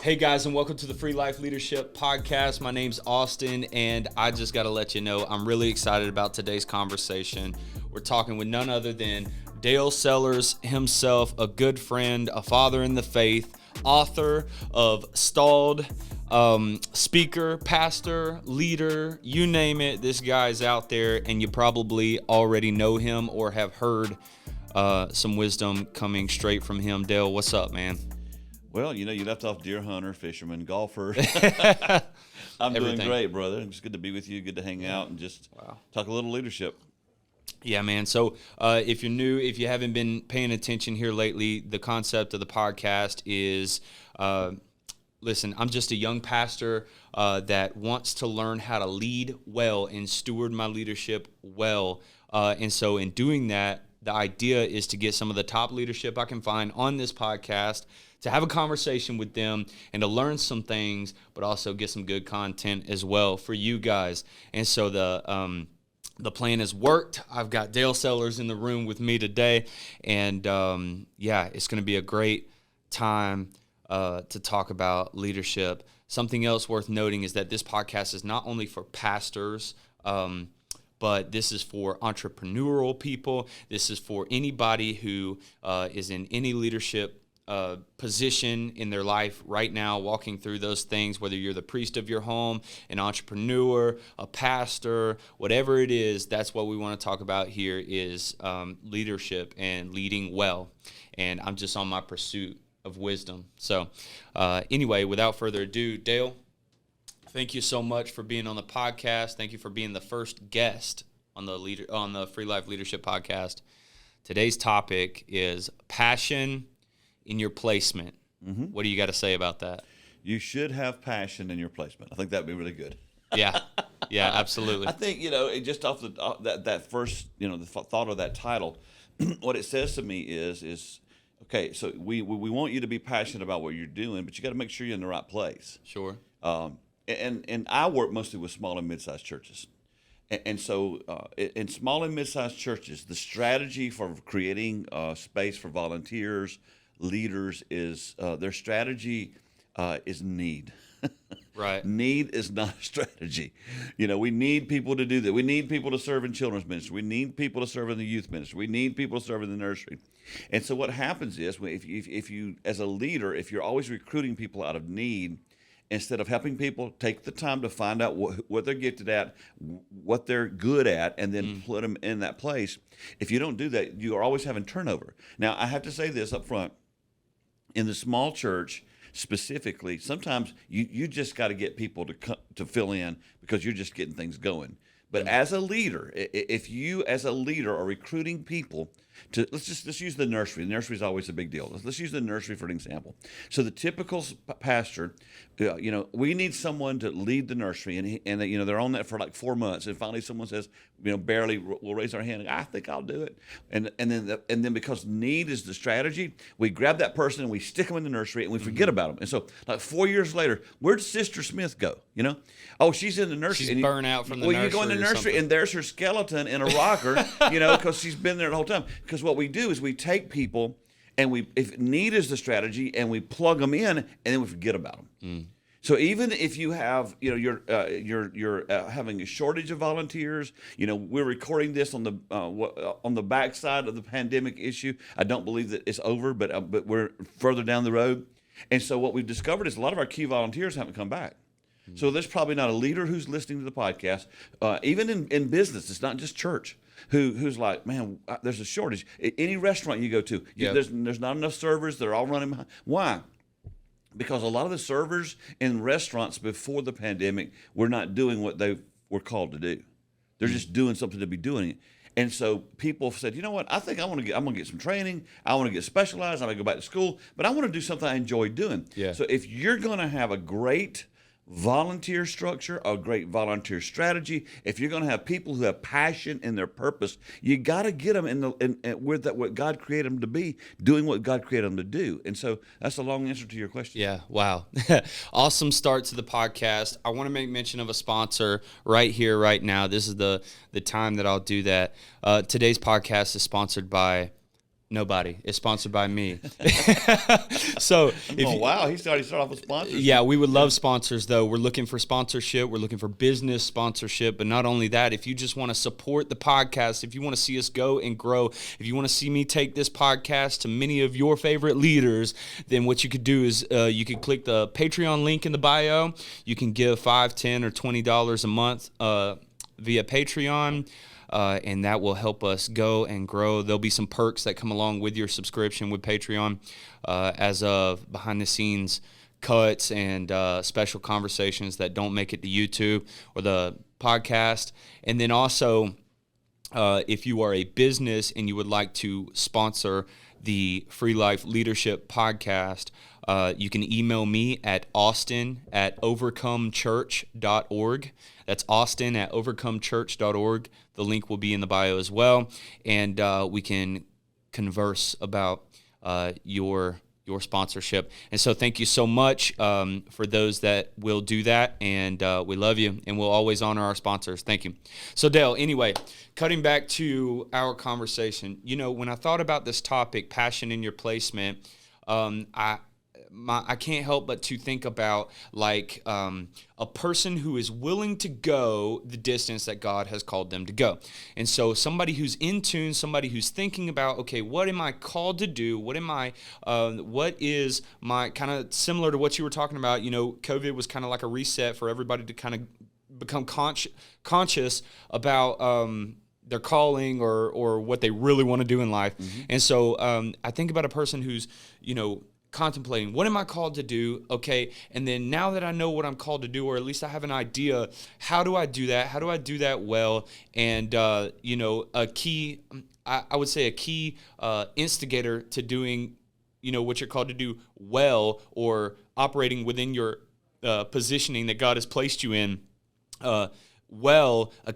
Hey guys, and welcome to the Free Life Leadership Podcast. My name's Austin, and I just got to let you know I'm really excited about today's conversation. We're talking with none other than Dale Sellars himself, a good friend, a father in the faith, author of Stalled, speaker, pastor, leader, you name it. This guy's out there, and you probably already know him or have heard some wisdom coming straight from him. Dale, what's up, man? Well, you left off deer hunter, fisherman, golfer. I'm doing great, brother. It's good to be with you. Good to hang out and just talk a little leadership. Yeah, man. So if you're new, if you haven't been paying attention here lately, the concept of the podcast is, listen, I'm just a young pastor that wants to learn how to lead well and steward my leadership well. And so in doing that, the idea is to get some of the top leadership I can find on this podcast, to have a conversation with them and to learn some things, but also get some good content as well for you guys. And so the plan has worked. I've got Dale Sellars in the room with me today, and it's going to be a great time to talk about leadership. Something else worth noting is that this podcast is not only for pastors, but this is for entrepreneurial people. This is for anybody who is in any leadership position in their life right now, walking through those things, whether you're the priest of your home, an entrepreneur, a pastor, whatever it is. That's what we want to talk about here is leadership and leading well. And I'm just on my pursuit of wisdom. So anyway, without further ado, Dale, thank you so much for being on the podcast. Thank you for being the first guest on the Free Life Leadership Podcast. Today's topic is passion in your placement. Mm-hmm. What do you got to say about that? You should have passion in your placement. I think that'd be really good. Yeah, absolutely. I think, just off that first, the thought of that title, what it says to me is okay, so we want you to be passionate about what you're doing, but you got to make sure you're in the right place. Sure. And I work mostly with small and mid-sized churches. And so in small and mid-sized churches, the strategy for creating space for volunteers, leaders is their strategy is need. Right. Need is not a strategy. We need people to do that. We need people to serve in children's ministry. We need people to serve in the youth ministry. We need people to serve in the nursery. And so what happens is if you, as a leader, if you're always recruiting people out of need, instead of helping people take the time to find out what they're gifted at, what they're good at, and then put them in that place, if you don't do that, you are always having turnover. Now, I have to say this up front. In the small church, specifically, sometimes you just got to get people to fill in because you're just getting things going. But as a leader, if you as a leader are recruiting people to, let's use the nursery. The nursery is always a big deal. Let's use the nursery for an example. So the typical pastor, we need someone to lead the nursery, and they're on that for like 4 months, and finally someone says, barely will raise our hand. I think I'll do it, and then because need is the strategy, we grab that person and we stick them in the nursery and we forget about them. And so like 4 years later, where'd Sister Smith go? Oh, she's in the nursery. She's burnt out from the nursery. Well, you go in the nursery and there's her skeleton in a rocker, because she's been there the whole time. Because what we do is we take people and if need is the strategy, and we plug them in, and then we forget about them. So even if you have, you're having a shortage of volunteers, we're recording this on the backside of the pandemic issue. I don't believe that it's over, but we're further down the road. And so what we've discovered is a lot of our key volunteers haven't come back. So there's probably not a leader who's listening to the podcast, even in business. It's not just church. Who's like, man, there's a shortage. Any restaurant you go to, there's not enough servers. They're all running behind. Why? Because a lot of the servers in restaurants before the pandemic were not doing what they were called to do. They're just doing something to be doing it. And so people said, you know what? I think I'm going to get some training. I want to get specialized. I'm going to go back to school, but I want to do something I enjoy doing. Yeah. So if you're going to have a great volunteer structure, a great volunteer strategy, if you're going to have people who have passion in their purpose, you got to get them with what God created them to be, doing what God created them to do. And so that's a long answer to your question. Yeah, wow. Awesome start to the podcast. I want to make mention of a sponsor right here, right now. This is the time that I'll do that. Today's podcast is sponsored by Nobody. It's sponsored by me. So, Wow, he's already started off with sponsors. yeah, we would love sponsors, though. We're looking for sponsorship. We're looking for business sponsorship. But not only that, if you just want to support the podcast, if you want to see us go and grow, if you want to see me take this podcast to many of your favorite leaders, then what you could do is you could click the Patreon link in the bio. You can give $5, $10, or $20 a month via Patreon. And that will help us go and grow. There'll be some perks that come along with your subscription with Patreon, as of behind-the-scenes cuts and special conversations that don't make it to YouTube or the podcast. And then also, if you are a business and you would like to sponsor the Free Life Leadership Podcast, you can email me at austin@overcomechurch.org. That's austin@overcomechurch.org. The link will be in the bio as well, and we can converse about your sponsorship. And so thank you so much for those that will do that, and we love you, and we'll always honor our sponsors. Thank you. So Dale, anyway, cutting back to our conversation, when I thought about this topic, passion in your placement, I can't help but to think about a person who is willing to go the distance that God has called them to go. And so somebody who's in tune, somebody who's thinking about, okay, what am I called to do? What is my, kind of similar to what you were talking about, COVID was kind of like a reset for everybody to kind of become conscious about their calling or what they really want to do in life. Mm-hmm. And so I think about a person who's, contemplating, what am I called to do? Okay. And then now that I know what I'm called to do, or at least I have an idea, how do I do that? How do I do that well? And, I would say a key instigator to doing, what you're called to do well, or operating within your positioning that God has placed you in, a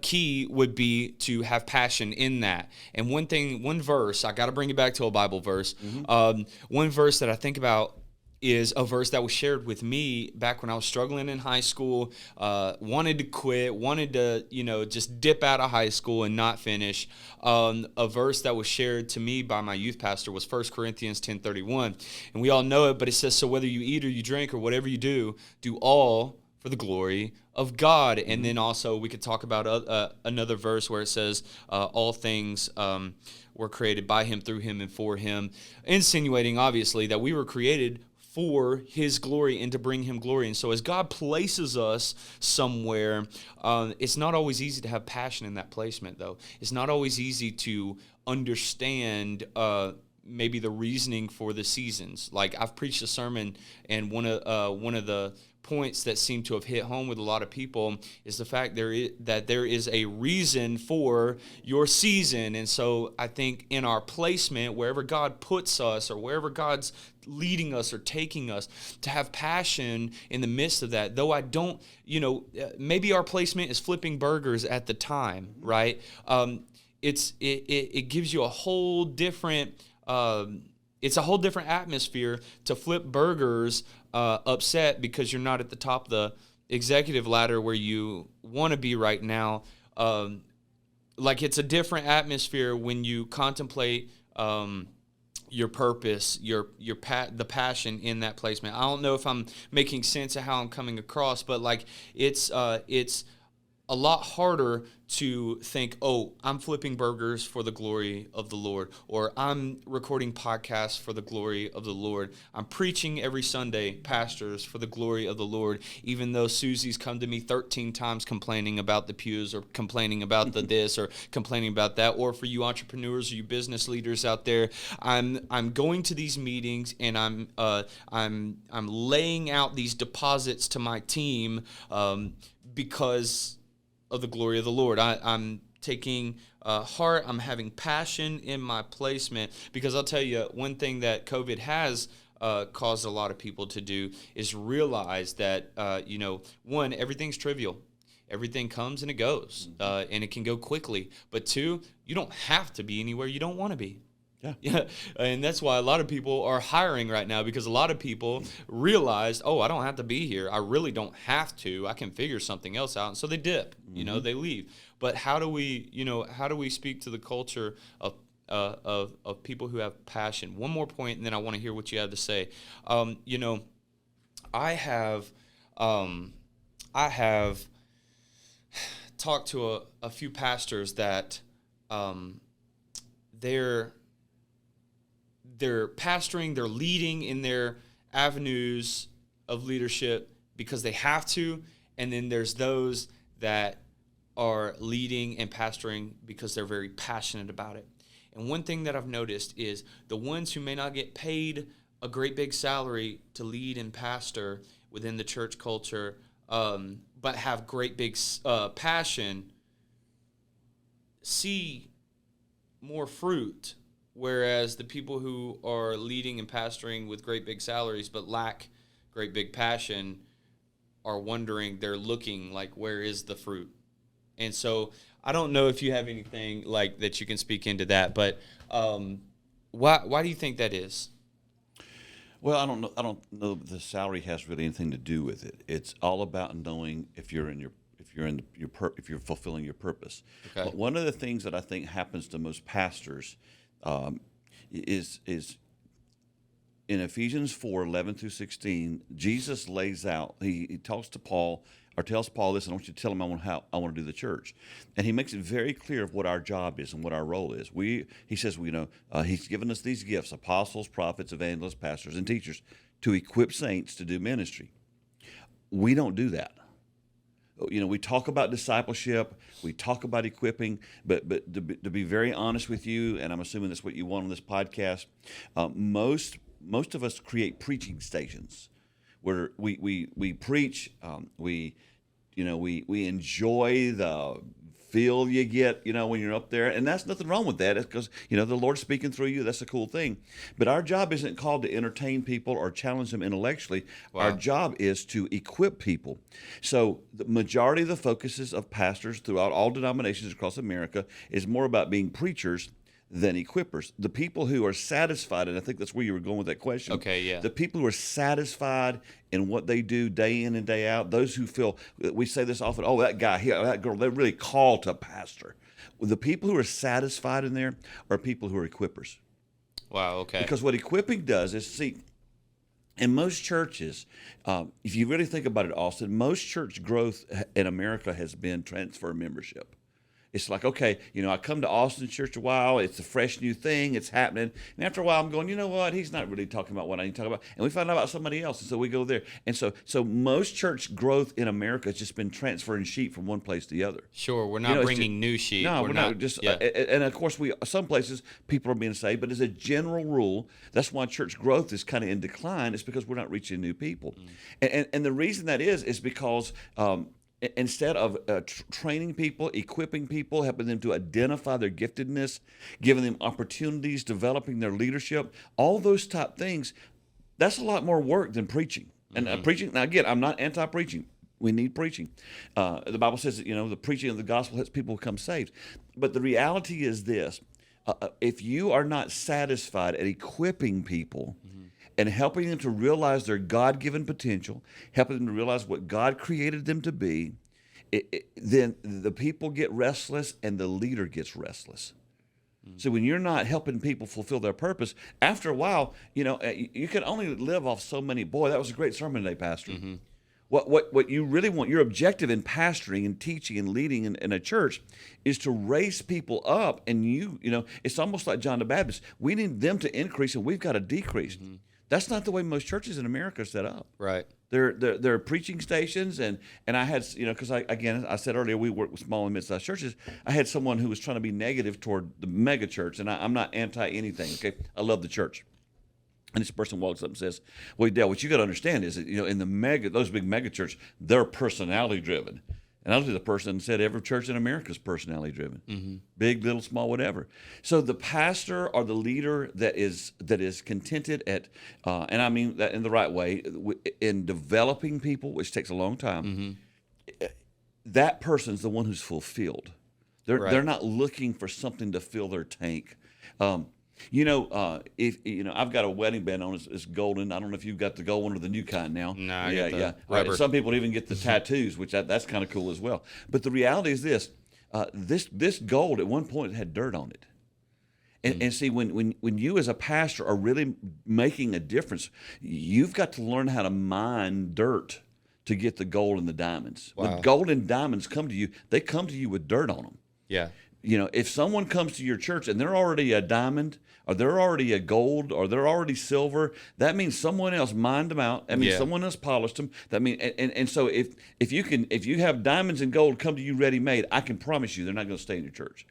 key would be to have passion in that. And one verse, I got to bring it back to a Bible verse. Mm-hmm. One verse that I think about is a verse that was shared with me back when I was struggling in high school, wanted to quit, wanted to, just dip out of high school and not finish. A verse that was shared to me by my youth pastor was 1 Corinthians 10:31. And we all know it, but it says, so whether you eat or you drink or whatever you do all for the glory of God. And then also we could talk about another verse where it says, all things were created by him, through him, and for him, insinuating, obviously, that we were created for his glory and to bring him glory. And so as God places us somewhere, it's not always easy to have passion in that placement, though. It's not always easy to understand maybe the reasoning for the seasons. Like, I've preached a sermon, and one of the points that seem to have hit home with a lot of people is the fact that there is a reason for your season. And so I think in our placement, wherever God puts us or wherever God's leading us or taking us, to have passion in the midst of that, though I don't, maybe our placement is flipping burgers at the time, right? It gives you a whole different it's a whole different atmosphere to flip burgers upset because you're not at the top of the executive ladder where you want to be right now. It's a different atmosphere when you contemplate your purpose, the passion in that placement. I don't know if I'm making sense of how I'm coming across, but it's a lot harder to think, oh, I'm flipping burgers for the glory of the Lord, or I'm recording podcasts for the glory of the Lord. I'm preaching every Sunday, pastors, for the glory of the Lord, even though Susie's come to me 13 times complaining about the pews, or complaining about the this, or complaining about that. Or for you entrepreneurs or you business leaders out there, I'm going to these meetings and I'm laying out these deposits to my team because of the glory of the Lord. I'm taking heart. I'm having passion in my placement, because I'll tell you, one thing that COVID has caused a lot of people to do is realize that, one, everything's trivial. Everything comes and it goes, and it can go quickly. But two, you don't have to be anywhere you don't want to be. Yeah, and that's why a lot of people are hiring right now, because a lot of people realized, oh, I don't have to be here. I really don't have to. I can figure something else out. And so they dip, they leave. But how do we speak to the culture of of people who have passion. One more point, and then I want to hear what you have to say. You know, I have I have talked to a few pastors that they're pastoring, they're leading in their avenues of leadership because they have to, and then there's those that are leading and pastoring because they're very passionate about it. And one thing that I've noticed is the ones who may not get paid a great big salary to lead and pastor within the church culture, but have great big passion, see more fruit, whereas the people who are leading and pastoring with great big salaries but lack great big passion are wondering, they're looking like, where is the fruit? And so I don't know if you have anything like that you can speak into that, but why do you think that is? Well, I don't know. I don't know that the salary has really anything to do with it. It's all about knowing if you're fulfilling your purpose. Okay. But one of the things that I think happens to most pastors is in Ephesians 4:11-16. Jesus lays out. He talks to Paul, or tells Paul this, and I want you to tell him how I want to do the church. And he makes it very clear of what our job is and what our role is. He says, he's given us these gifts: apostles, prophets, evangelists, pastors, and teachers, to equip saints to do ministry. We don't do that. We talk about discipleship, we talk about equipping, but to be very honest with you, and I'm assuming that's what you want on this podcast, most of us create preaching stations where we preach, we enjoy the feel you get, when you're up there, and that's nothing wrong with that. It's because the Lord's speaking through you. That's a cool thing. But our job isn't called to entertain people or challenge them intellectually. Wow. Our job is to equip people. So the majority of the focuses of pastors throughout all denominations across America is more about being preachers than equippers. The people who are satisfied, and I think that's where you were going with that question. Okay, yeah. The people who are satisfied in what they do day in and day out, those who feel, we say this often, oh, that guy, that girl, they're really called to pastor. The people who are satisfied in there are people who are equippers. Wow, okay. Because what equipping does is, see, in most churches, if you really think about it, Austin, most church growth in America has been transfer membership. It's like, okay, I come to Austin Church a while. It's a fresh new thing. It's happening. And after a while, I'm going, you know what? He's not really talking about what I need to talk about. And we find out about somebody else. And so we go there. And so most church growth in America has just been transferring sheep from one place to the other. Sure. We're not bringing new sheep. No, we're not. And of course, some places people are being saved. But as a general rule, that's why church growth is kind of in decline. It's because we're not reaching new people. And the reason that is because instead of training people, equipping people, helping them to identify their giftedness, giving them opportunities, developing their leadership, all those type things, that's a lot more work than preaching. And preaching, now again, I'm not anti-preaching. We need preaching. The Bible says that, the preaching of the gospel helps people become saved. But the reality is this: if you are not satisfied at equipping people, and helping them to realize their God-given potential, helping them to realize what God created them to be, then the people get restless and the leader gets restless. So when you're not helping people fulfill their purpose, after a while, you can only live off so many. Boy, that was a great sermon today, Pastor. Mm-hmm. What you really want, your objective in pastoring and teaching and leading in a church, is to raise people up. And it's almost like John the Baptist. We need them to increase and we've got to decrease. Mm-hmm. That's not the way most churches in America are set up. Right. They're preaching stations, and I had, because I said earlier we work with small and mid-sized churches. I had someone who was trying to be negative toward the mega church, and I'm not anti anything. Okay, I love the church. And this person walks up and says, "Well, Dale, what you got to understand is that in those big mega churches, they're personality driven." And I looked at the person and said, every church in America is personality driven, mm-hmm. Big, little, small, whatever. So the pastor or the leader that is contented at, and I mean that in the right way, in developing people, which takes a long time, mm-hmm. That person's the one who's fulfilled. They're not looking for something to fill their tank. If I've got a wedding band on. It's golden. I don't know if you've got the gold one or the new kind now. No, I got the rubber. Some people even get the tattoos, which that's kind of cool as well. But the reality is this: this gold at one point had dirt on it, And see, when you as a pastor are really making a difference, you've got to learn how to mine dirt to get the gold and the diamonds. Wow. When gold and diamonds come to you, they come to you with dirt on them. Yeah. If someone comes to your church and they're already a diamond, or they're already a gold, or they're already silver, that means someone else mined them out. That means someone else polished them. That means, and so if you have diamonds and gold come to you ready made, I can promise you they're not going to stay in your church.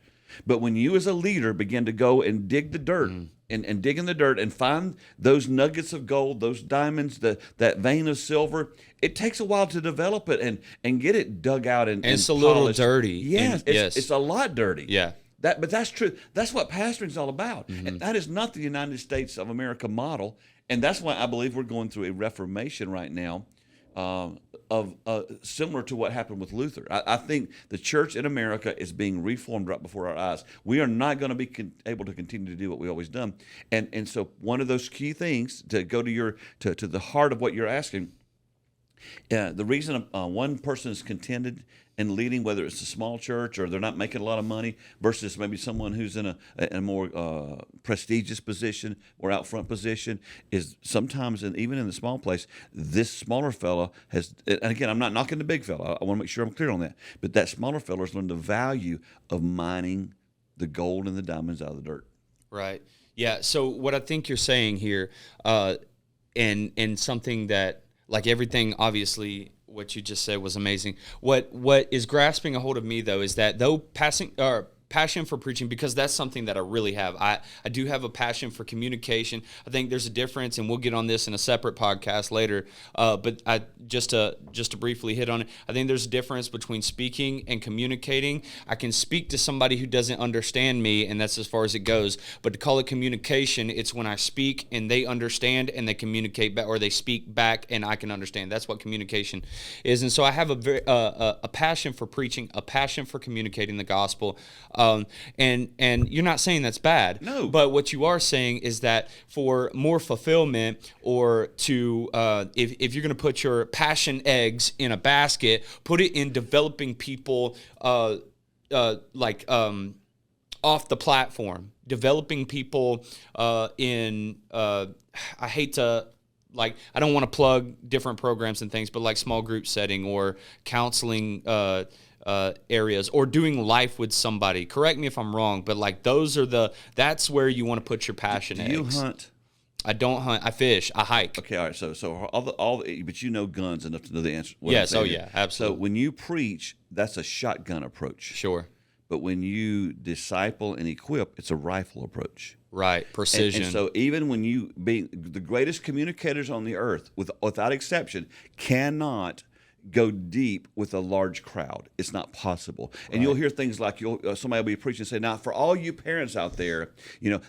But when you as a leader begin to go and dig the dirt and dig in the dirt and find those nuggets of gold, those diamonds, that vein of silver, it takes a while to develop it and get it dug out and it's a polished. little dirty. Yes, it's a lot dirty. Yeah. But that's true. That's what pastoring is all about. And that is not the United States of America model. And that's why I believe we're going through a reformation right now, similar to what happened with Luther. I think the church in America is being reformed right before our eyes. We are not going to be able to continue to do what we've always done. And so one of those key things to go to the heart of what you're asking, the reason one person is contented and leading, whether it's a small church or they're not making a lot of money, versus maybe someone who's in a more prestigious position or out front position, is sometimes, and even in the small place, this smaller fella has, and again, I'm not knocking the big fella. I want to make sure I'm clear on that. But that smaller fella has learned the value of mining the gold and the diamonds out of the dirt. Right. Yeah. So what I think you're saying here, and something that, like everything, obviously, what you just said was amazing. What is grasping a hold of me, though, is that passion for preaching, because that's something that I really have. I do have a passion for communication. I think there's a difference, and we'll get on this in a separate podcast later. But just to briefly hit on it, I think there's a difference between speaking and communicating. I can speak to somebody who doesn't understand me, and that's as far as it goes. But to call it communication, it's when I speak and they understand and they communicate back, or they speak back and I can understand. That's what communication is. And so I have a passion for preaching, a passion for communicating the gospel. And you're not saying that's bad. No. But what you are saying is that for more fulfillment, or to if you're going to put your passion eggs in a basket, put it in developing people off the platform, developing people in I hate to. Like, I don't want to plug different programs and things, but like small group setting or counseling areas, or doing life with somebody. Correct me if I'm wrong, but like that's where you want to put your passion. Do you hunt? I don't hunt. I fish. I hike. Okay, all right. So but you know guns enough to know the answer. Yes. Oh yeah. Absolutely. So when you preach, that's a shotgun approach. Sure. But when you disciple and equip, it's a rifle approach. Right. Precision. And so even when you be the greatest communicators on the earth, without exception, cannot go deep with a large crowd. It's not possible. And Right. you'll hear things like somebody will be preaching and say, now for all you parents out there, and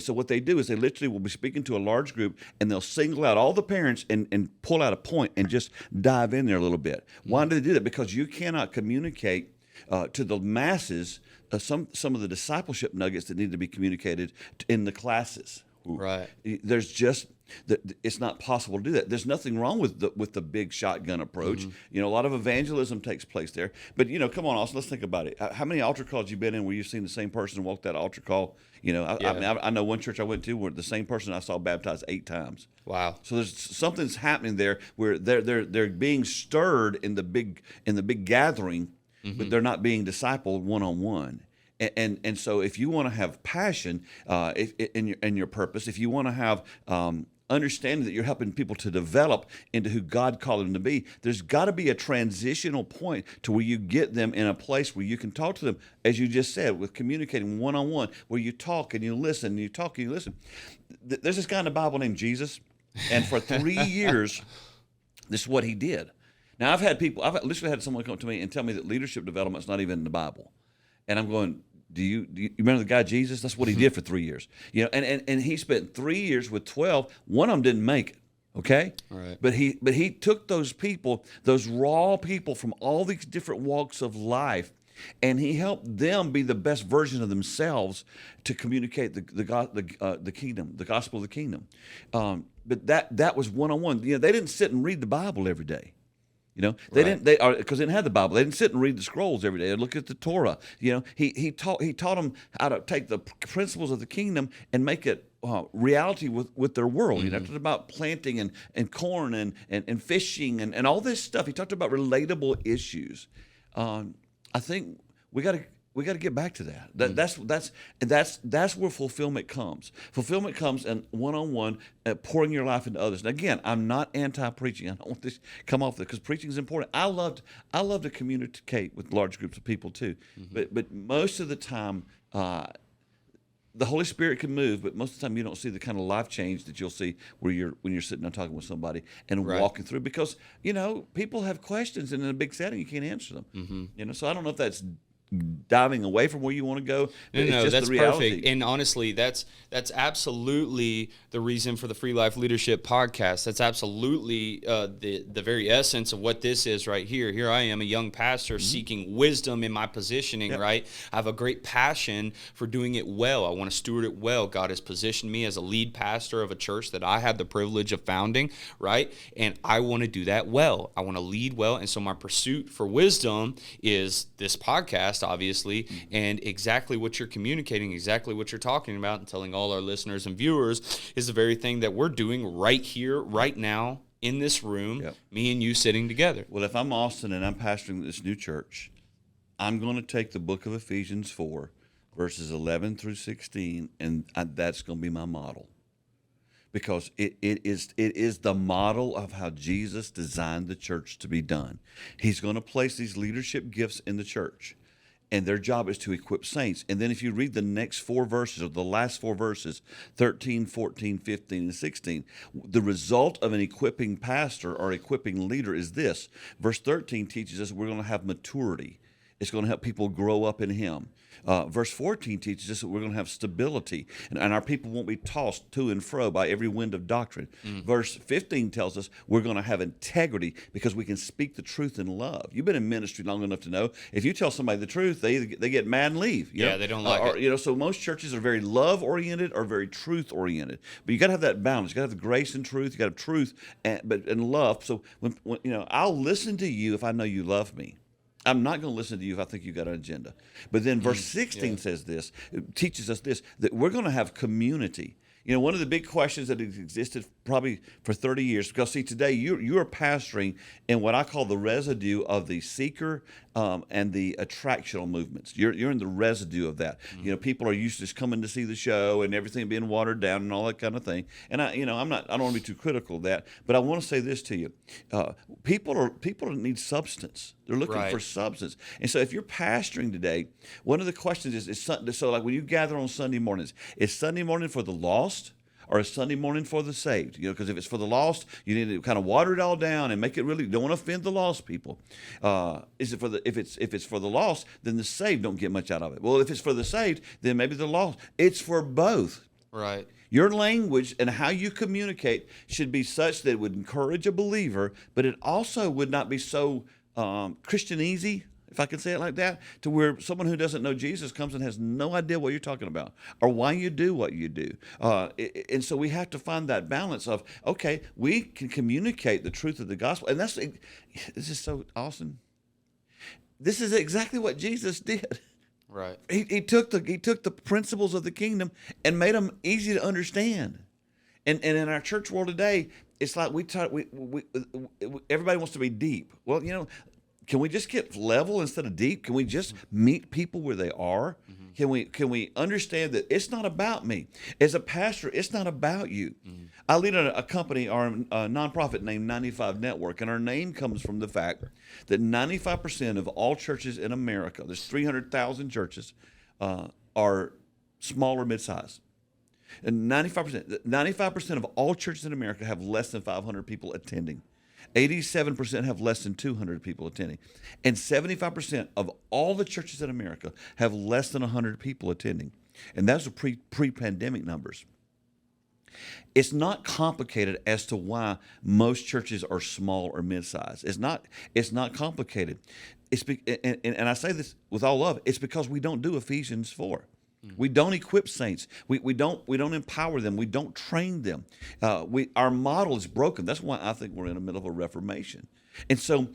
so what they do is they literally will be speaking to a large group, and they'll single out all the parents and pull out a point and just dive in there a little bit. Why do they do that? Because you cannot communicate to the masses some of the discipleship nuggets that need to be communicated in the classes. Right. There's just it's not possible to do that. There's nothing wrong with the big shotgun approach. A lot of evangelism takes place there. But come on, Austin, let's think about it. How many altar calls you been in where you've seen the same person walk that altar call? I know one church I went to where the same person I saw baptized 8 times. Wow. So there's something's happening there where they're being stirred in the big gathering, but they're not being discipled one-on-one. And so if you want to have passion in your purpose, if you want to have understanding that you're helping people to develop into who God called them to be, there's got to be a transitional point to where you get them in a place where you can talk to them, as you just said, with communicating one-on-one, where you talk and you listen, and you talk and you listen. There's this guy in the Bible named Jesus, and for 3 years, this is what he did. Now, I've literally had someone come to me and tell me that leadership development is not even in the Bible. And I'm going, do you remember the guy Jesus? That's what he did for 3 years. And he spent 3 years with 12. One of them didn't make it. Okay? Right. But he took those people, those raw people from all these different walks of life, and he helped them be the best version of themselves to communicate the kingdom, the gospel of the kingdom. But that was one-on-one. They didn't sit and read the Bible every day. You know, they Right. didn't because they didn't have the Bible. They didn't sit and read the scrolls every day. They look at the Torah. You know, he taught them how to take the principles of the kingdom and make it reality with their world. You know, he talked about planting and corn and fishing and all this stuff. He talked about relatable issues. I think we got to get back to that. That's where fulfillment comes. Fulfillment comes in one-on-one, pouring your life into others. And again, I'm not anti-preaching. I don't want this to come off because preaching is important. I love to communicate with large groups of people too. But most of the time, the Holy Spirit can move, but most of the time you don't see the kind of life change that you'll see when you're sitting down talking with somebody and walking through, because people have questions, and in a big setting you can't answer them. So I don't know if that's diving away from where you want to go. No, It's just that's the reality. perfect. And honestly, that's absolutely the reason for the Free Life Leadership Podcast. That's absolutely the very essence of what this is right here. Here I am, a young pastor seeking wisdom in my positioning, right? I have a great passion for doing it well. I want to steward it well. God has positioned me as a lead pastor of a church that I had the privilege of founding, right? And I want to do that well. I want to lead well. And so my pursuit for wisdom is this podcast, obviously, and exactly what you're communicating, exactly what you're talking about and telling all our listeners and viewers is the very thing that we're doing right here, right now, in this room, me and you sitting together. Well, if I'm Austin and I'm pastoring this new church, I'm going to take the book of Ephesians 4, verses 11 through 16, and that's going to be my model. Because it is the model of how Jesus designed the church to be done. He's going to place these leadership gifts in the church, and their job is to equip saints. And then if you read the next 4 verses, or the last 4 verses, 13, 14, 15, and 16, the result of an equipping pastor or equipping leader is this. Verse 13 teaches us we're going to have maturity. It's going to help people grow up in Him. Verse 14 teaches us that we're going to have stability, and our people won't be tossed to and fro by every wind of doctrine. Verse 15 tells us we're going to have integrity because we can speak the truth in love. You've been in ministry long enough to know if you tell somebody the truth, they get mad and leave. They don't like it. So most churches are very love-oriented or very truth-oriented. But you got to have that balance. You got to have the grace and truth. You got to have truth and love. So when I'll listen to you if I know you love me. I'm not going to listen to you if I think you got an agenda. But then verse 16 says this, it teaches us this, that we're going to have community. One of the big questions that has existed probably for 30 years, because see, today you're pastoring in what I call the residue of the seeker and the attractional movements. You're in the residue of that. People are used to just coming to see the show and everything being watered down and all that kind of thing. And I don't want to be too critical of that, but I want to say this to you: people need substance. They're looking for substance. And so if you're pastoring today, one of the questions is so like when you gather on Sunday mornings, is Sunday morning for the lost or is Sunday morning for the saved? Because if it's for the lost, you need to kind of water it all down and make it really, don't want to offend the lost people. Is it for the if it's for the lost, then the saved don't get much out of it. Well, if it's for the saved, then maybe the lost. It's for both. Right. Your language and how you communicate should be such that it would encourage a believer, but it also would not be so Christianese, if I can say it like that, to where someone who doesn't know Jesus comes and has no idea what you're talking about or why you do what you do. And so we have to find that balance of, okay, we can communicate the truth of the gospel. And this is so awesome. This is exactly what Jesus did. Right. He took the principles of the kingdom and made them easy to understand. And in our church world today, it's like everybody wants to be deep. Well, can we just get level instead of deep? Can we just meet people where they are? Can we understand that it's not about me? As a pastor, it's not about you. I lead a company or a nonprofit named 95 Network, and our name comes from the fact that 95% of all churches in America, there's 300,000 churches, are small or mid-sized. And 95% of all churches in America have less than 500 people attending. 87% have less than 200 people attending. And 75% of all the churches in America have less than 100 people attending. And those are pre-pandemic numbers. It's not complicated as to why most churches are small or mid-sized. It's not complicated. And I say this with all love. It's because we don't do Ephesians 4. We don't equip saints. We don't empower them. We don't train them. Our model is broken. That's why I think we're in the middle of a reformation. And so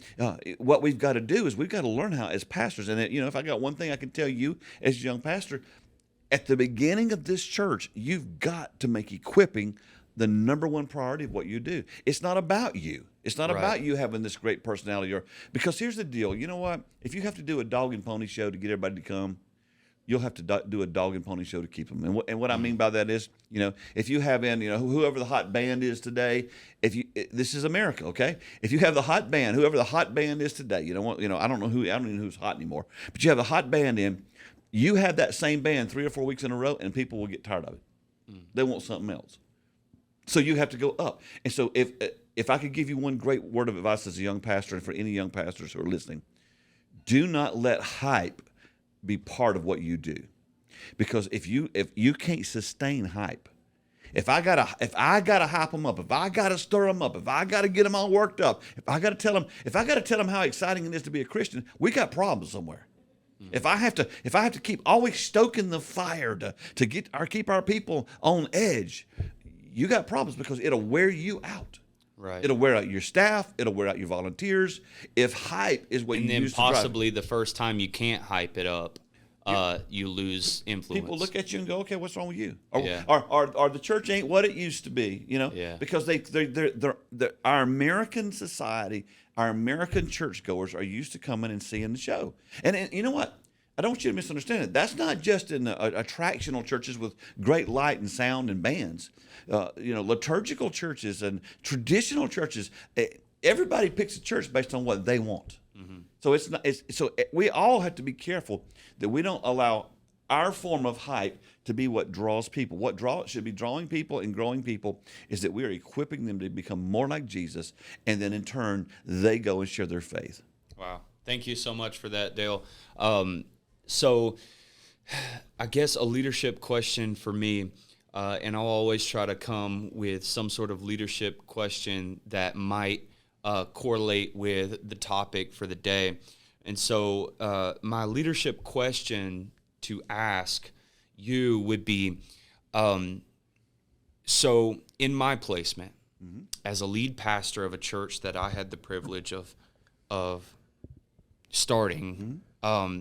what we've got to do is we've got to learn how, as pastors, and if I got one thing I can tell you as a young pastor, at the beginning of this church, you've got to make equipping the number one priority of what you do. It's not about you. It's not about you having this great personality. Because here's the deal. You know what? If you have to do a dog and pony show to get everybody to come, you'll have to do a dog and pony show to keep them. And what I mean by that is, if you have whoever the hot band is today, this is America, okay? If you have the hot band, whoever the hot band is today, I don't know who's hot anymore, but you have the hot band in, you have that same band 3 or 4 weeks in a row, and people will get tired of it. They want something else. So you have to go up. And so if I could give you one great word of advice as a young pastor, and for any young pastors who are listening, do not let hype be part of what you do. Because if you can't sustain hype, if I gotta hype them up, if I gotta stir them up, if I gotta get them all worked up, if I gotta tell them how exciting it is to be a Christian, we got problems somewhere. If I have to keep always stoking the fire to keep our people on edge, you got problems, because it'll wear you out. Right. It'll wear out your staff. It'll wear out your volunteers. If hype is what you use to drive. And then possibly the first time you can't hype it up, you lose influence. People look at you and go, "Okay, what's wrong with you?" Or the church ain't what it used to be. Because our American society, our American churchgoers are used to coming and seeing the show. And you know what? I don't want you to misunderstand it. That's not just in attractional churches with great light and sound and bands. Liturgical churches and traditional churches, everybody picks a church based on what they want. Mm-hmm. So we all have to be careful that we don't allow our form of hype to be what draws people. What should be drawing people and growing people is that we are equipping them to become more like Jesus, and then in turn they go and share their faith. Wow. Thank you so much for that, Dale. So I guess a leadership question for me, and I'll always try to come with some sort of leadership question that might correlate with the topic for the day. And so my leadership question to ask you would be, so in my placement, mm-hmm. as a lead pastor of a church that I had the privilege of starting, mm-hmm.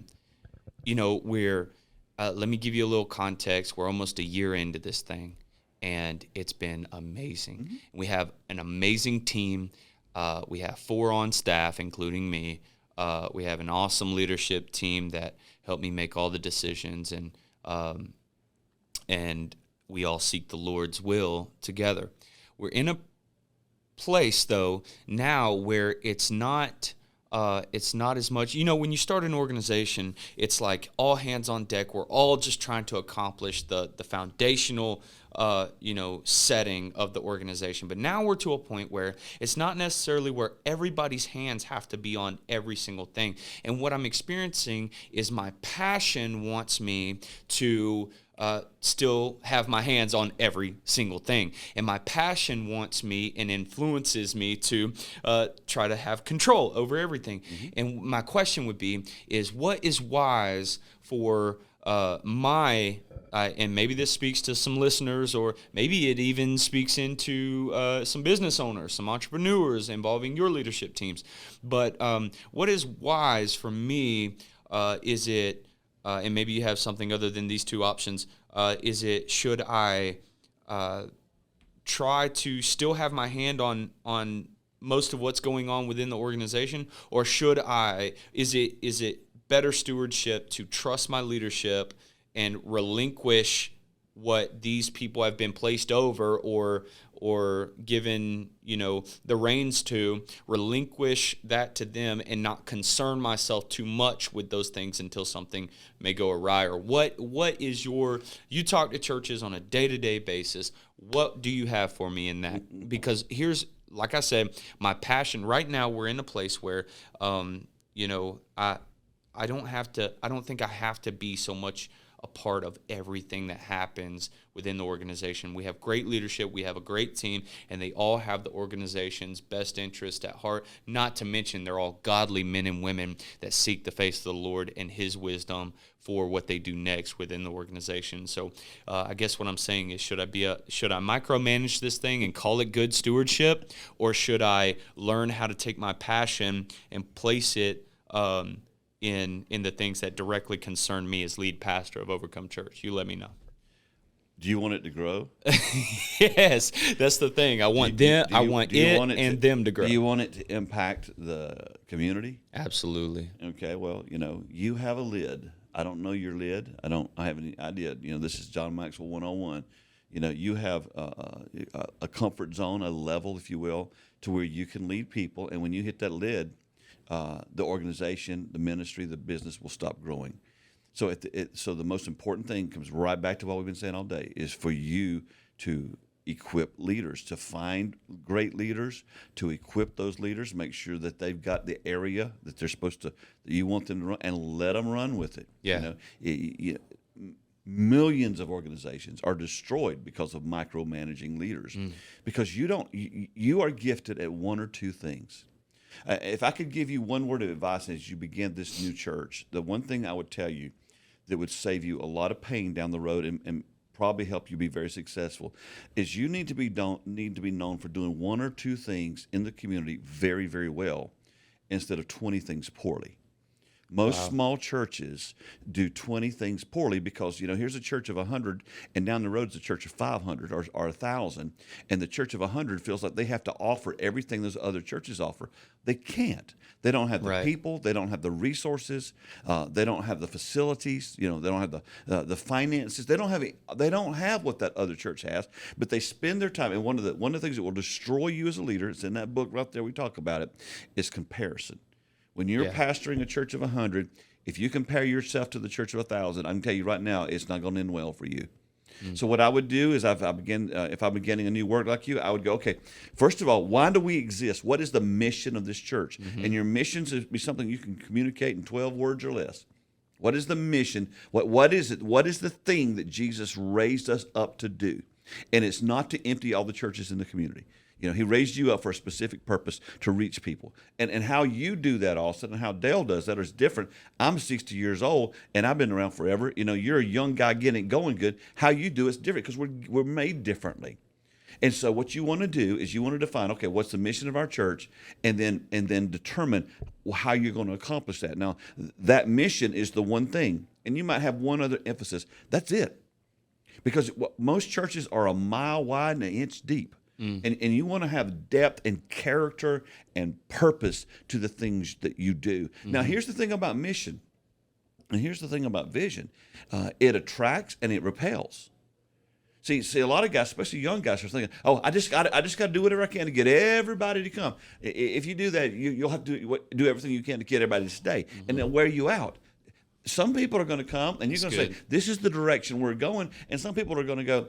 Let me give you a little context. We're almost a year into this thing, and it's been amazing. Mm-hmm. We have an amazing team. We have 4 on staff, including me. We have an awesome leadership team that helped me make all the decisions, and we all seek the Lord's will together. We're in a place, though, now where it's not as much, when you start an organization, it's like all hands on deck. We're all just trying to accomplish the foundational, setting of the organization. But now we're to a point where it's not necessarily where everybody's hands have to be on every single thing. And what I'm experiencing is my passion wants me to still have my hands on every single thing. And my passion wants me and influences me to try to have control over everything. Mm-hmm. And my question would be, is what is wise for and maybe this speaks to some listeners, or maybe it even speaks into some business owners, some entrepreneurs involving your leadership teams. But what is wise for me, is it, and maybe you have something other than these 2 options, should I try to still have my hand on most of what's going on within the organization, or is it better stewardship to trust my leadership and relinquish what these people have been placed over or given, the reins to, relinquish that to them and not concern myself too much with those things until something may go awry? Or what is you talk to churches on a day-to-day basis. What do you have for me in that? Because here's, like I said, my passion right now, we're in a place where, I don't think I have to be so much a part of everything that happens within the organization. We have great leadership, we have a great team, and they all have the organization's best interest at heart. Not to mention they're all godly men and women that seek the face of the Lord and his wisdom for what they do next within the organization. So I guess what I'm saying is, should I micromanage this thing and call it good stewardship, or should I learn how to take my passion and place it in the things that directly concern me as lead pastor of Overcome Church? You let me know. Do you want it to grow? Yes, that's the thing. I want them to grow. Do you want it to impact the community? Absolutely. Okay. Well, you have a lid. I don't know your lid. I have any idea. This is John Maxwell 101. You have a comfort zone, a level, if you will, to where you can lead people. And when you hit that lid, the organization, the ministry, the business will stop growing. So so the most important thing comes right back to what we've been saying all day, is for you to equip leaders, to find great leaders, to equip those leaders, make sure that they've got the area that they're supposed to, that you want them to run, and let them run with it. Yeah. Millions of organizations are destroyed because of micromanaging leaders, because you are gifted at one or two things. If I could give you one word of advice as you begin this new church, the one thing I would tell you that would save you a lot of pain down the road and probably help you be very successful is you need to be known for doing one or two things in the community very, very well instead of 20 things poorly. Most small churches do 20 things poorly because, here's a church of 100 and down the road is a church of 500 or 1,000, and the church of 100 feels like they have to offer everything those other churches offer. They can't. They don't have the people. They don't have the resources. They don't have the facilities. They don't have the finances. They don't have what that other church has, but they spend their time. And one of the things that will destroy you as a leader, it's in that book right there, we talk about it, is comparison. When you're pastoring a church of 100, if you compare yourself to the church of 1,000, I can tell you right now, it's not going to end well for you. So what I would do is, if I'm beginning a new work like you, I would go, okay, first of all, why do we exist? What is the mission of this church? And your mission should be something you can communicate in 12 words or less. What is the mission? What is it? What is the thing that Jesus raised us up to do? And it's not to empty all the churches in the community. He raised you up for a specific purpose to reach people. And how you do that, Austin, and how Dale does that is different. I'm 60 years old, and I've been around forever. You're a young guy getting going good. How you do it's different because we're made differently. And so what you want to do is you want to define, okay, what's the mission of our church, and then determine how you're going to accomplish that. Now, that mission is the one thing, and you might have one other emphasis. That's it. Because most churches are a mile wide and an inch deep. And you want to have depth and character and purpose to the things that you do. Now, here's the thing about mission, and here's the thing about vision. It attracts and it repels. See, a lot of guys, especially young guys, are thinking, "Oh, I just got to do whatever I can to get everybody to come." If you do that, you'll have to do everything you can to get everybody to stay, and they'll wear you out. Some people are going to come, and you're going to say, this is the direction we're going. And some people are going to go,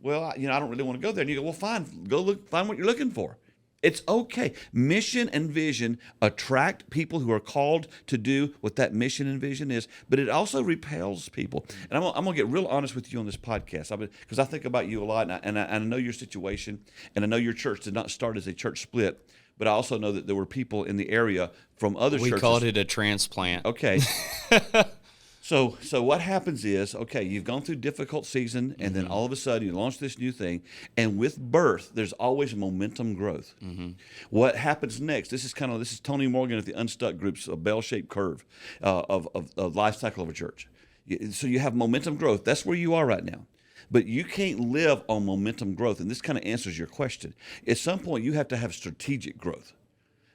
well, I don't really want to go there. And you go, well, fine, find what you're looking for. It's okay. Mission and vision attract people who are called to do what that mission and vision is, but it also repels people. And I'm going to get real honest with you on this podcast, because I think about you a lot, and I know your situation, and I know your church did not start as a church split. But I also know that there were people in the area from other churches. We called it a transplant. Okay. So what happens is, okay, you've gone through a difficult season, and then all of a sudden you launch this new thing. And with birth, there's always momentum growth. What happens next? This is Tony Morgan at the Unstuck Group's bell-shaped curve of life cycle of a church. So you have momentum growth. That's where you are right now. But you can't live on momentum growth, and this kind of answers your question. At some point, you have to have strategic growth.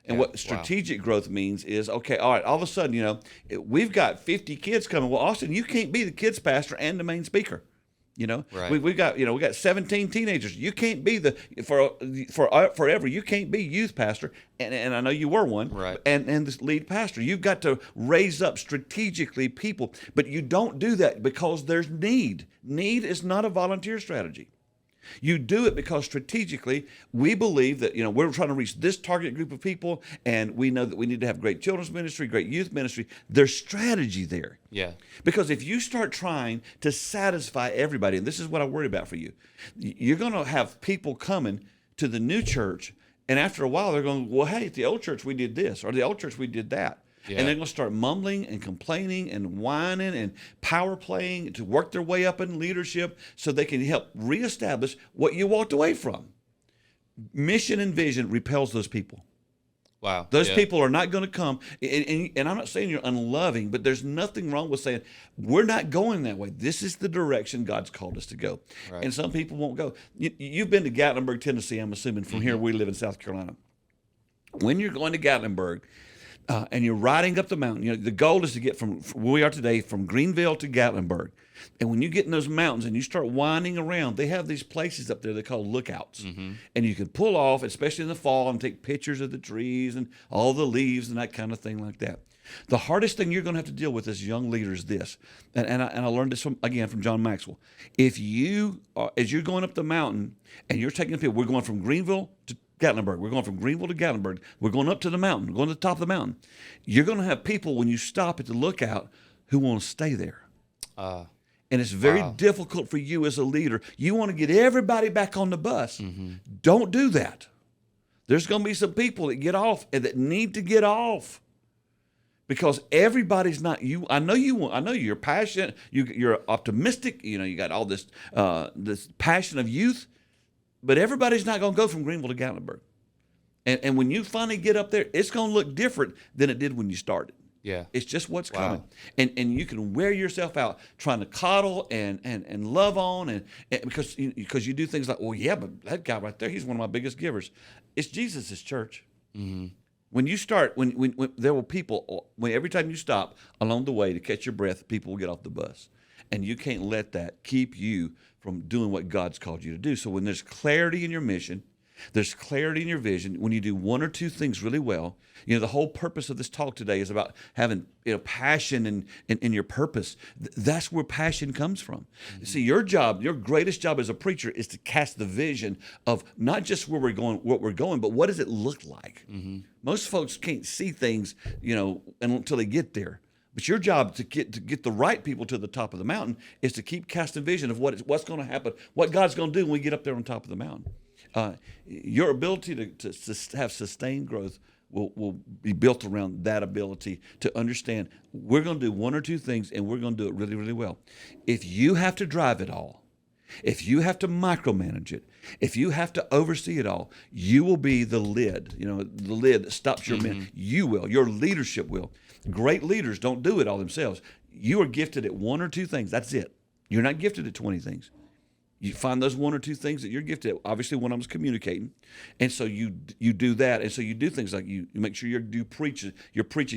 And what strategic growth means is, okay, all right, all of a sudden, we've got 50 kids coming. Well, Austin, you can't be the kids pastor and the main speaker. Right. We've got 17 teenagers. You can't be forever. You can't be youth pastor, and I know you were one. Right. And this lead pastor. You've got to raise up strategically people, but you don't do that because there's need. Need is not a volunteer strategy. You do it because strategically we believe that, we're trying to reach this target group of people, and we know that we need to have great children's ministry, great youth ministry. There's strategy there. Yeah. Because if you start trying to satisfy everybody, and this is what I worry about for you, you're going to have people coming to the new church, and after a while they're going, well, hey, at the old church we did this, or the old church we did that. Yeah. And they're going to start mumbling and complaining and whining and power playing to work their way up in leadership so they can help reestablish what you walked away from. Mission and vision repels those people. Wow. Those people are not going to come. And I'm not saying you're unloving, but there's nothing wrong with saying, we're not going that way. This is the direction God's called us to go. Right. And some people won't go. You've been to Gatlinburg, Tennessee, I'm assuming, from here we live in South Carolina. When you're going to Gatlinburg, and you're riding up the mountain, the goal is to get from where we are today, from Greenville to Gatlinburg. And when you get in those mountains and you start winding around, they have these places up there they call lookouts. And you can pull off, especially in the fall, and take pictures of the trees and all the leaves and that kind of thing like that. The hardest thing you're going to have to deal with as young leaders is this, and I learned this from John Maxwell. If you, as you're going up the mountain and you're taking people, we're going from Greenville to Gatlinburg. We're going from Greenville to Gatlinburg. We're going up to the mountain. We're going to the top of the mountain. You're going to have people, when you stop at the lookout, who want to stay there. And it's very difficult for you as a leader. You want to get everybody back on the bus. Don't do that. There's going to be some people that get off and that need to get off. Because everybody's not you. I know you're passionate. You're optimistic. You got all this passion of youth. But everybody's not going to go from Greenville to Gatlinburg. And when you finally get up there, it's going to look different than it did when you started. Yeah. It's just what's coming. And you can wear yourself out trying to coddle and love on and because you do things like, well, yeah, but that guy right there, he's one of my biggest givers. It's Jesus' church. When you start, when there were people, every time you stop along the way to catch your breath, people will get off the bus. And you can't let that keep you from doing what God's called you to do. So when there's clarity in your mission, there's clarity in your vision, when you do one or two things really well, the whole purpose of this talk today is about having passion in your purpose. That's where passion comes from. See, your greatest job as a preacher is to cast the vision of not just where we're going, what we're going, but what does it look like? Most folks can't see things, until they get there. But your job to get the right people to the top of the mountain is to keep casting vision of what's going to happen, what God's going to do when we get up there on top of the mountain. Your ability to have sustained growth will be built around that ability to understand we're going to do one or two things and we're going to do it really, really well. If you have to drive it all, if you have to micromanage it, if you have to oversee it all, you will be the lid, the lid that stops your men. You will. Your leadership will. Great leaders don't do it all themselves. You are gifted at one or two things. That's it. You're not gifted at 20 things. You find those one or two things that you're gifted at. Obviously, one of them is communicating. And so you do that. And so you do things like you make sure your preaching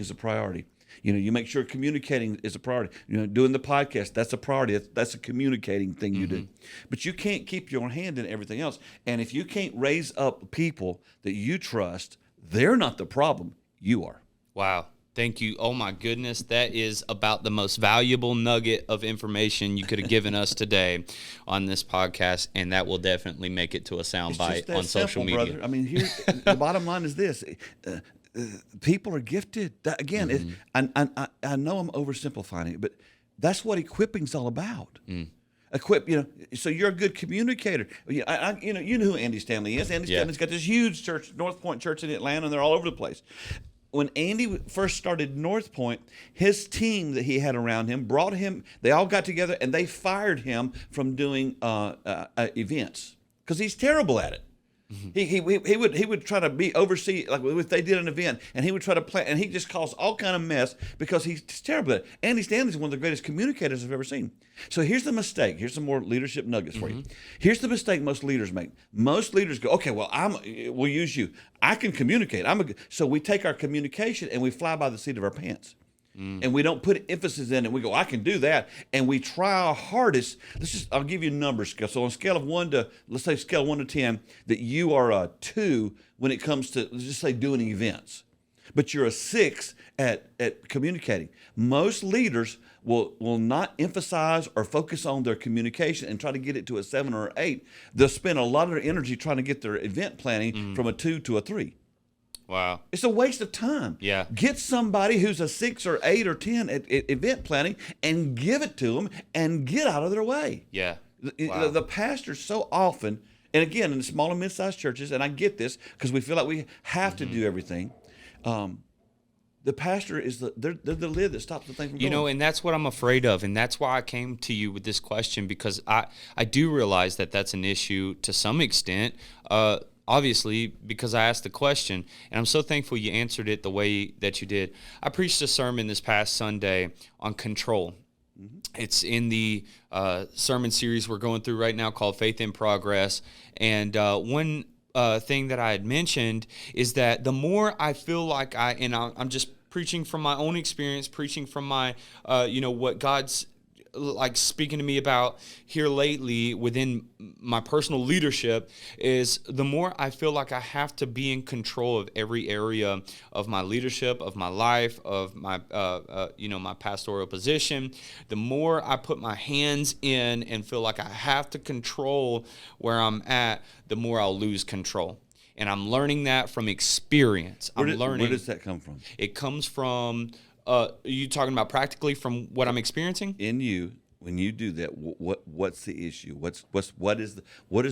is a priority. You make sure communicating is a priority. Doing the podcast, that's a priority. That's a communicating thing you do. But you can't keep your hand in everything else. And if you can't raise up people that you trust, they're not the problem. You are. Wow. Thank you. Oh, my goodness. That is about the most valuable nugget of information you could have given us today on this podcast, and that will definitely make it to a soundbite on social media. Brother. I mean, the bottom line is this. People are gifted. Again, I know I'm oversimplifying it, but that's what equipping's all about. Equip, so you're a good communicator. You know who Andy Stanley is. Andy Stanley's got this huge church, North Point Church in Atlanta, and they're all over the place. When Andy first started North Point, his team that he had around him brought him, they all got together and they fired him from doing events because he's terrible at it. He would try to oversee, like if they did an event, and he would try to plan, and he just caused all kind of mess because he's terrible at it. Andy Stanley's one of the greatest communicators I've ever seen. So here's the mistake. Here's some more leadership nuggets for you. Here's the mistake most leaders make. Most leaders go, okay, well, we'll use you. I can communicate. So we take our communication and we fly by the seat of our pants. And we don't put emphasis in it. We go, I can do that. And we try our hardest. I'll give you numbers. So on a scale of 1 to, let's say scale 1 to 10, that you are a 2 when it comes to, let's just say, doing events. but you're a 6 at communicating. Most leaders will not emphasize or focus on their communication and try to get it to a 7 or 8. They'll spend a lot of their energy trying to get their event planning from a 2 to a 3. Wow. It's a waste of time. Yeah. Get somebody who's a 6 or 8 or 10 at event planning and give it to them and get out of their way. Yeah. Wow. The pastors so often, and again, in the small and mid-sized churches, and I get this because we feel like we have to do everything. The pastor is they're the lid that stops the thing from going. And that's what I'm afraid of, and that's why I came to you with this question, because I do realize that that's an issue to some extent, obviously, because I asked the question, and I'm so thankful you answered it the way that you did. I preached a sermon this past Sunday on control. It's in the sermon series we're going through right now called Faith in Progress, and one thing that I had mentioned is that the more I feel like I'm just preaching from my own experience, preaching from my, what God's like speaking to me about here lately within my personal leadership, is the more I feel like I have to be in control of every area of my leadership, of my life, of my, my pastoral position. The more I put my hands in and feel like I have to control where I'm at, the more I'll lose control. And I'm learning that from experience. Where does that come from? It comes from, are you talking about practically from what I'm experiencing? In you, when you do that, what's the issue? What is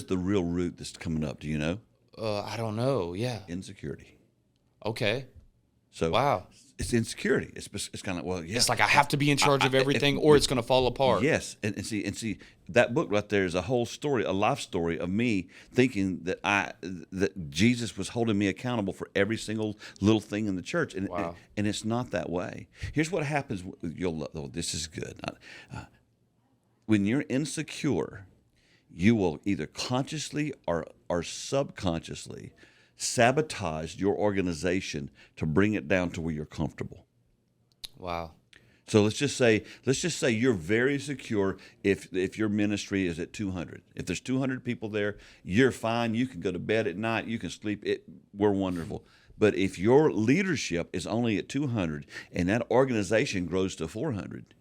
the real root that's coming up? Do you know? I don't know. Yeah. Insecurity. Okay. So wow. It's insecurity. It's kind of It's like I have to be in charge of everything, or it's going to fall apart. Yes, and see that book right there is a whole story, a life story of me thinking that Jesus was holding me accountable for every single little thing in the church, and wow. and it's not that way. Here's what happens. This is good. When you're insecure, you will either consciously or subconsciously sabotage your organization to bring it down to where you're comfortable. Wow. So let's just say you're very secure if your ministry is at 200. If there's 200 people there, you're fine. You can go to bed at night. You can sleep. We're wonderful. But if your leadership is only at 200 and that organization grows to 400,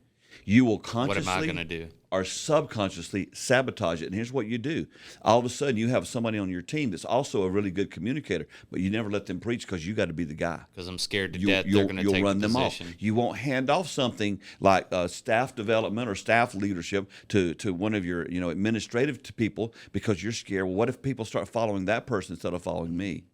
you will consciously what am I going to do? Or subconsciously sabotage it. And here's what you do. All of a sudden, you have somebody on your team that's also a really good communicator, but you never let them preach because you got to be the guy. Because I'm scared to death they're going to take run the them position. off. You won't hand off something like staff development or staff leadership to one of your administrative people because you're scared. Well, what if people start following that person instead of following me?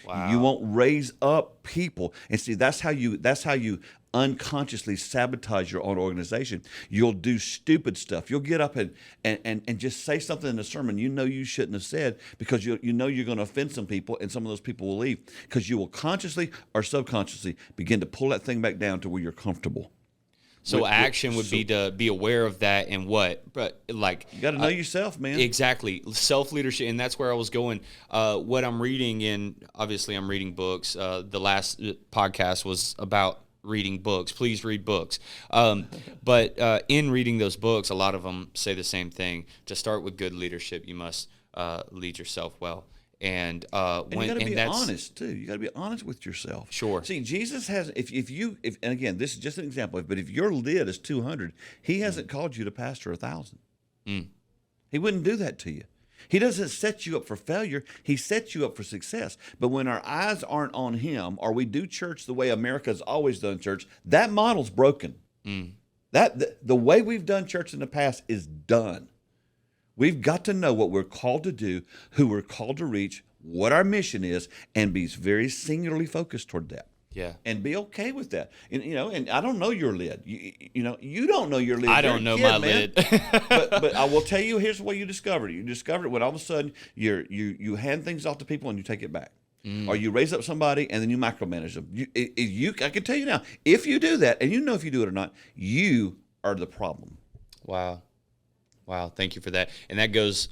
Wow. You won't raise up people. And see, that's how you unconsciously sabotage your own organization. You'll do stupid stuff. You'll get up and just say something in the sermon you shouldn't have said because you're going to offend some people, and some of those people will leave because you will consciously or subconsciously begin to pull that thing back down to where you're comfortable. So action would be to be aware of that and but like you got to know yourself, man. Exactly, self-leadership, and that's where I was going. What I'm reading, and obviously I'm reading books. The last podcast was about reading books. Please read books. But in reading those books, a lot of them say the same thing. To start with good leadership, you must lead yourself well. And you got to be honest too. You got to be honest with yourself. Sure. See, Jesus has. If and again, this is just an example. But if your lid is 200, He hasn't called you to pastor 1,000. He wouldn't do that to you. He doesn't set you up for failure. He sets you up for success. But when our eyes aren't on Him, or we do church the way America's always done church, that model's broken. The way we've done church in the past is done. We've got to know what we're called to do, who we're called to reach, what our mission is, and be very singularly focused toward that. Yeah. And be okay with that. And I don't know your lid. You don't know your lid. I don't know my lid. but I will tell you, here's what you discovered. You discovered it when all of a sudden you hand things off to people and you take it back. Or you raise up somebody and then you micromanage them. I can tell you now, if you do that, and you know if you do it or not, you are the problem. Wow, thank you for that. And that goes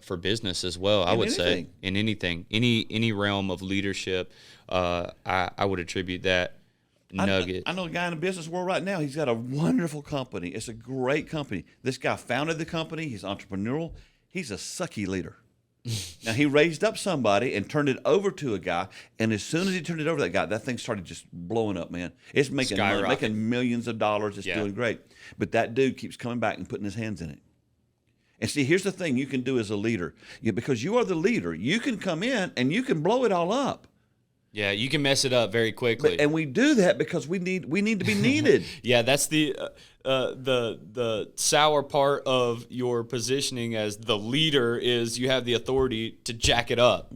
for business as well, I would say. In anything. Any realm of leadership, I would attribute that nugget. I know a guy in the business world right now. He's got a wonderful company. It's a great company. This guy founded the company. He's entrepreneurial. He's a sucky leader. Now, he raised up somebody and turned it over to a guy, and as soon as he turned it over to that guy, that thing started just blowing up, man. It's making money, making millions of dollars. It's doing great. But that dude keeps coming back and putting his hands in it. And see, here's the thing you can do as a leader. Because you are the leader, you can come in and you can blow it all up. Yeah, you can mess it up very quickly. And we do that because we need to be needed. Yeah, that's the sour part of your positioning as the leader is you have the authority to jack it up.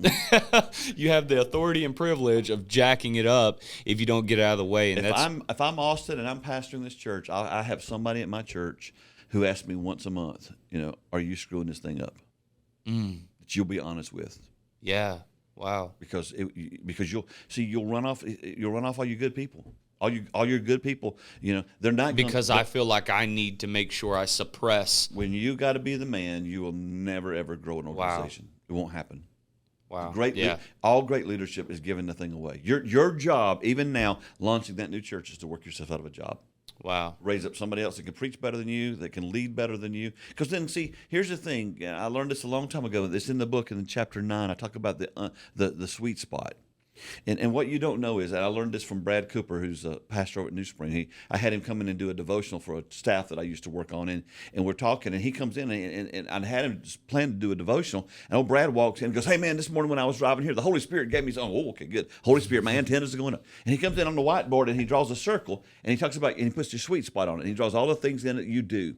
You have the authority and privilege of jacking it up if you don't get it out of the way. And if I'm Austin and I'm pastoring this church, I have somebody at my church who asks me once a month, are you screwing this thing up? That you'll be honest with. Yeah. Wow. Because you'll run off all your good people. All your good people, they're not because I feel like I need to make sure I suppress. When you got to be the man, you will never ever grow an organization. Wow. It won't happen. Wow. All great leadership is giving the thing away. Your job, even now, launching that new church, is to work yourself out of a job. Wow. Raise up somebody else that can preach better than you, that can lead better than you. Because then, see, here's the thing. I learned this a long time ago. It's in the book in chapter 9. I talk about the sweet spot. And what you don't know is that I learned this from Brad Cooper, who's a pastor over at New Spring. I had him come in and do a devotional for a staff that I used to work on, and we're talking, and he comes in, and I had him just plan to do a devotional, and old Brad walks in and goes, "Hey, man, this morning when I was driving here, the Holy Spirit gave me some." Oh, okay, good. Holy Spirit, my antennas are going up. And he comes in on the whiteboard, and he draws a circle, and he talks about, and he puts your sweet spot on it, and he draws all the things in it you do.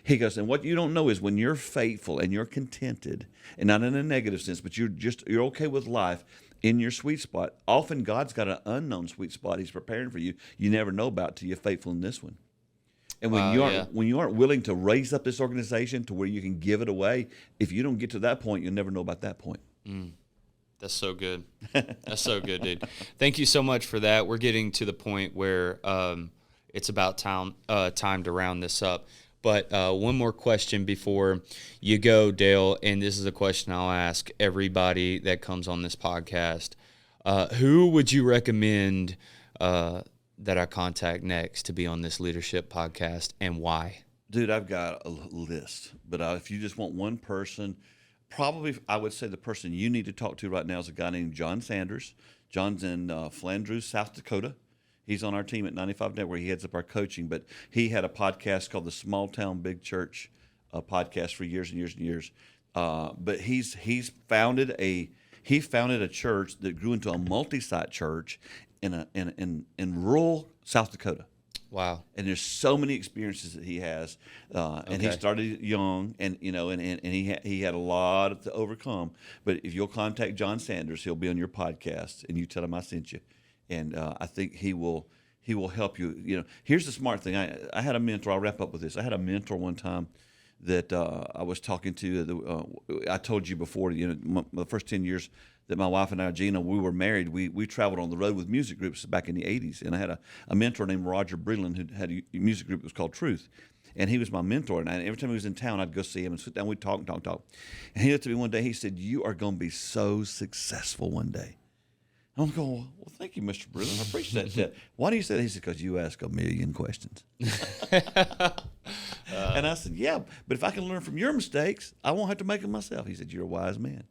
He goes, and what you don't know is when you're faithful and you're contented, and not in a negative sense, but you're okay with life, in your sweet spot, often God's got an unknown sweet spot He's preparing for you. You never know about till you're faithful in this one. And when you aren't willing to raise up this organization to where you can give it away, if you don't get to that point, you'll never know about that point. That's so good. That's so good, dude. Thank you so much for that. We're getting to the point where it's about time to round this up. But one more question before you go, Dale, and this is a question I'll ask everybody that comes on this podcast. Who would you recommend that I contact next to be on this leadership podcast, and why? Dude, I've got a list. But if you just want one person, probably I would say the person you need to talk to right now is a guy named John Sanders. John's in Flandreau, South Dakota. He's on our team at 95 Network. He heads up our coaching, but he had a podcast called the Small Town Big Church podcast for years and years and years. But he's founded a church that grew into a multi-site church in rural South Dakota. Wow! And there's so many experiences that he has, and he started young, and he had a lot to overcome. But if you'll contact John Sanders, he'll be on your podcast, and you tell him I sent you. And I think he will help you. Here's the smart thing. I had a mentor. I'll wrap up with this. I had a mentor one time that I was talking to. I told you before. The first 10 years that my wife and I, Gina, we were married. We traveled on the road with music groups back in the '80s. And I had a mentor named Roger Breland who had a music group that was called Truth. And he was my mentor. And every time he was in town, I'd go see him and sit down. We'd talk. And he looked at me one day. He said, "You are going to be so successful one day." I'm going, "Well, thank you, Mr. Breland. I appreciate that." "Why do you say that?" He said, "Because you ask a million questions." And I said, "Yeah, but if I can learn from your mistakes, I won't have to make them myself." He said, "You're a wise man."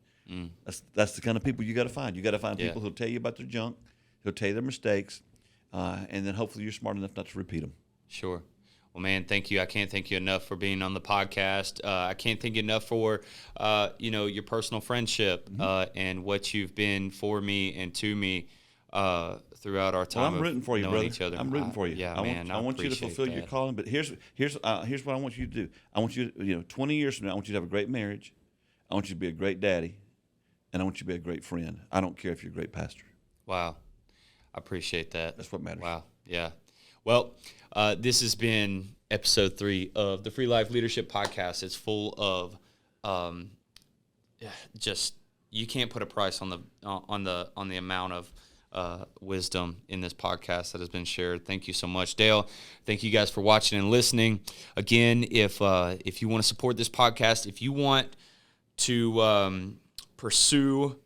That's the kind of people you got to find. You got to find people who'll tell you about their junk, who'll tell you their mistakes, and then hopefully you're smart enough not to repeat them. Sure. Well, man, thank you. I can't thank you enough for being on the podcast. I can't thank you enough for, your personal friendship and what you've been for me and to me throughout our time. Well, I'm rooting for you, brother. Each other. I'm rooting for you. Yeah, I want you to fulfill your calling. But here's what I want you to do. I want you, 20 years from now, I want you to have a great marriage. I want you to be a great daddy, and I want you to be a great friend. I don't care if you're a great pastor. Wow, I appreciate that. That's what matters. Wow, yeah. Well, this has been episode 3 of the Free Life Leadership Podcast. It's full of just you can't put a price on the amount of wisdom in this podcast that has been shared. Thank you so much, Dale. Thank you guys for watching and listening. Again, if you want to support this podcast, if you want to pursue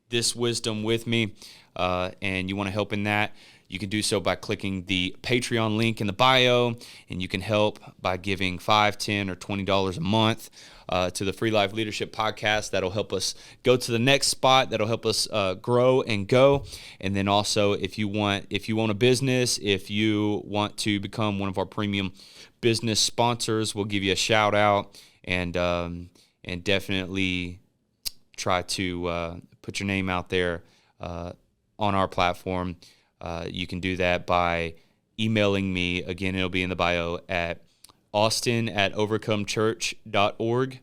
this wisdom with me, and you want to help in that, you can do so by clicking the Patreon link in the bio, and you can help by giving $5, $10, or $20 a month to the Free Life Leadership Podcast. That'll help us go to the next spot. That'll help us grow and go. And then also, if you want a business, if you want to become one of our premium business sponsors, we'll give you a shout out, and definitely try to put your name out there on our platform. You can do that by emailing me. Again, it'll be in the bio at austin@overcomechurch.org.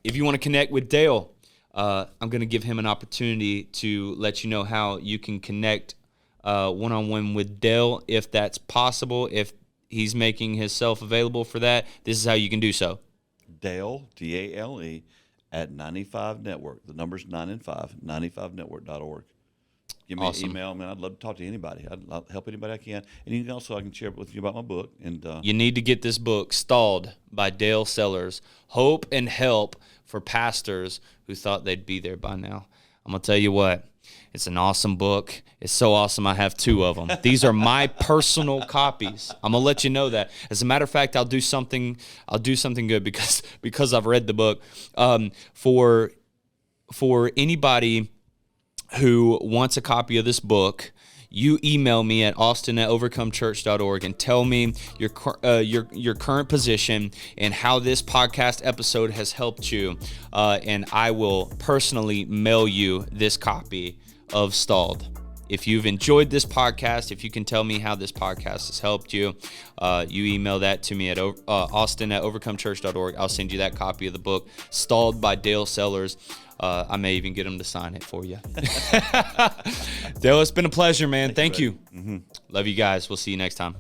If you want to connect with Dale, I'm going to give him an opportunity to let you know how you can connect one-on-one with Dale, if that's possible. If he's making himself available for that, this is how you can do so. Dale, Dale, at 95 Network. The number's 9 and 5, 95network.org. Give me Awesome. an email, man. I'd love to talk to anybody. I'd help anybody I can. And you can also, I can share with you about my book. And You need to get this book, Stalled by Dale Sellars, Hope and Help for Pastors Who Thought They'd Be There by Now. I'm going to tell you what, it's an awesome book. It's so awesome I have 2 of them. These are my personal copies. I'm going to let you know that. As a matter of fact, I'll do something good because I've read the book. For anybody who wants a copy of this book, you email me at austin@overcomechurch.org and tell me your current position and how this podcast episode has helped you, and I will personally mail you this copy of Stalled. If you've enjoyed this podcast, if you can tell me how this podcast has helped you, you email that to me at austin@overcomechurch.org. I'll send you that copy of the book, Stalled by Dale Sellars. I may even get him to sign it for you. Dale, it's been a pleasure, man. Thank you. Mm-hmm. Love you guys. We'll see you next time.